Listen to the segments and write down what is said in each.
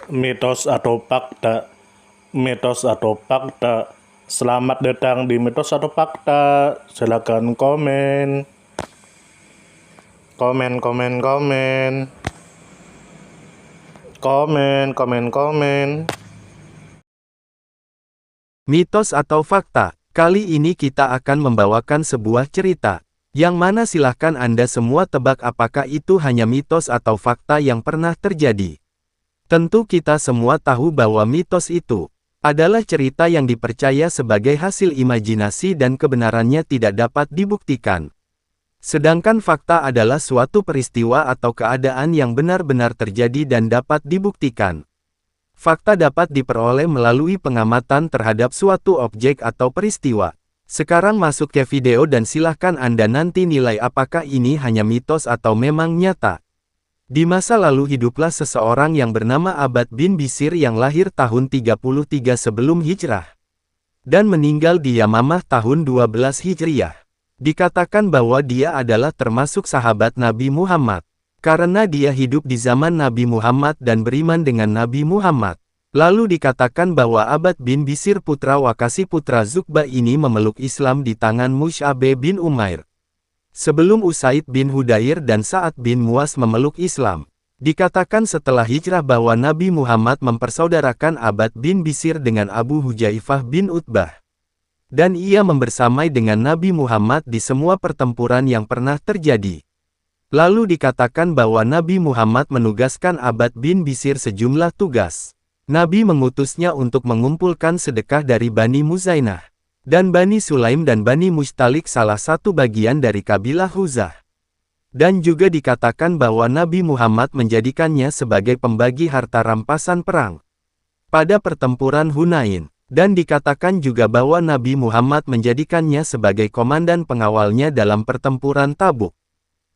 Mitos atau fakta? Mitos atau fakta? Selamat datang di Mitos atau Fakta. Silakan komen. Komen, komen, komen. Komen, komen, komen. Mitos atau fakta? Kali ini kita akan membawakan sebuah cerita, yang mana silahkan Anda semua tebak apakah itu hanya mitos atau fakta yang pernah terjadi. Tentu kita semua tahu bahwa mitos itu adalah cerita yang dipercaya sebagai hasil imajinasi dan kebenarannya tidak dapat dibuktikan. Sedangkan fakta adalah suatu peristiwa atau keadaan yang benar-benar terjadi dan dapat dibuktikan. Fakta dapat diperoleh melalui pengamatan terhadap suatu objek atau peristiwa. Sekarang masuk ke video dan silahkan Anda nanti nilai apakah ini hanya mitos atau memang nyata. Di masa lalu hiduplah seseorang yang bernama Abbad bin Bishr yang lahir tahun 33 sebelum hijrah. Dan meninggal di Yamamah tahun 12 hijriyah. Dikatakan bahwa dia adalah termasuk sahabat Nabi Muhammad. Karena dia hidup di zaman Nabi Muhammad dan beriman dengan Nabi Muhammad. Lalu dikatakan bahwa Abbad bin Bishr putra Wakasi putra Zukbah ini memeluk Islam di tangan Mus'ab bin Umair. Sebelum Usaid bin Hudair dan Sa'ad bin Muaz memeluk Islam. Dikatakan setelah hijrah bahwa Nabi Muhammad mempersaudarakan Abbad bin Bishr dengan Abu Hujaifah bin Utbah. Dan ia membersamai dengan Nabi Muhammad di semua pertempuran yang pernah terjadi. Lalu dikatakan bahwa Nabi Muhammad menugaskan Abbad bin Bishr sejumlah tugas. Nabi mengutusnya untuk mengumpulkan sedekah dari Bani Muzainah, dan Bani Sulaim dan Bani Mustalik salah satu bagian dari kabilah Huzah. Dan juga dikatakan bahwa Nabi Muhammad menjadikannya sebagai pembagi harta rampasan perang pada pertempuran Hunain. Dan dikatakan juga bahwa Nabi Muhammad menjadikannya sebagai komandan pengawalnya dalam pertempuran Tabuk.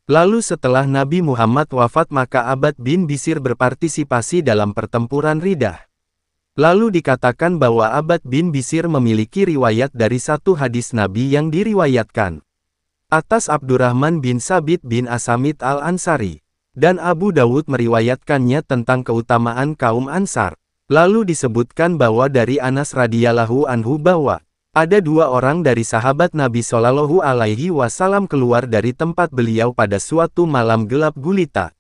Lalu setelah Nabi Muhammad wafat maka Abbad bin Bishr berpartisipasi dalam pertempuran Ridah. Lalu dikatakan bahwa Abbad bin Bishr memiliki riwayat dari satu hadis Nabi yang diriwayatkan atas Abdurrahman bin Sabit bin Asamit al-Ansari. Dan Abu Dawud meriwayatkannya tentang keutamaan kaum Ansar. Lalu disebutkan bahwa dari Anas radhiyallahu anhu bahwa ada dua orang dari sahabat Nabi Shallallahu Alaihi Wasallam keluar dari tempat beliau pada suatu malam gelap gulita.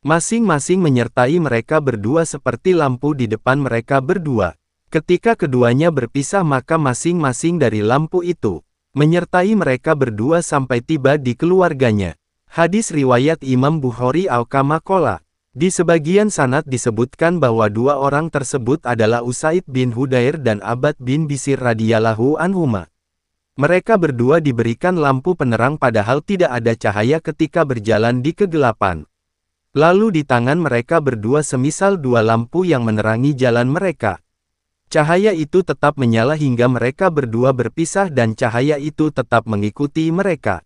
Masing-masing menyertai mereka berdua seperti lampu di depan mereka berdua. Ketika keduanya berpisah maka masing-masing dari lampu itu menyertai mereka berdua sampai tiba di keluarganya. Hadis riwayat Imam Bukhari al-Kama Qola. Di sebagian sanad disebutkan bahwa dua orang tersebut adalah Usaid bin Hudair dan Abbad bin Bishr radhiyallahu anhuma. Mereka berdua diberikan lampu penerang padahal tidak ada cahaya ketika berjalan di kegelapan. Lalu di tangan mereka berdua semisal dua lampu yang menerangi jalan mereka. Cahaya itu tetap menyala hingga mereka berdua berpisah dan cahaya itu tetap mengikuti mereka.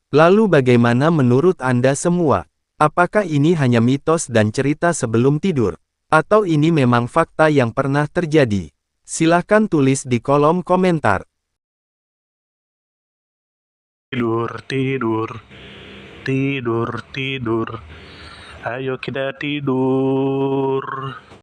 Lalu bagaimana menurut Anda semua? Apakah ini hanya mitos dan cerita sebelum tidur? Atau ini memang fakta yang pernah terjadi? Silahkan tulis di kolom komentar. Tidur, tidur, tidur, tidur. Ayo kita tidur.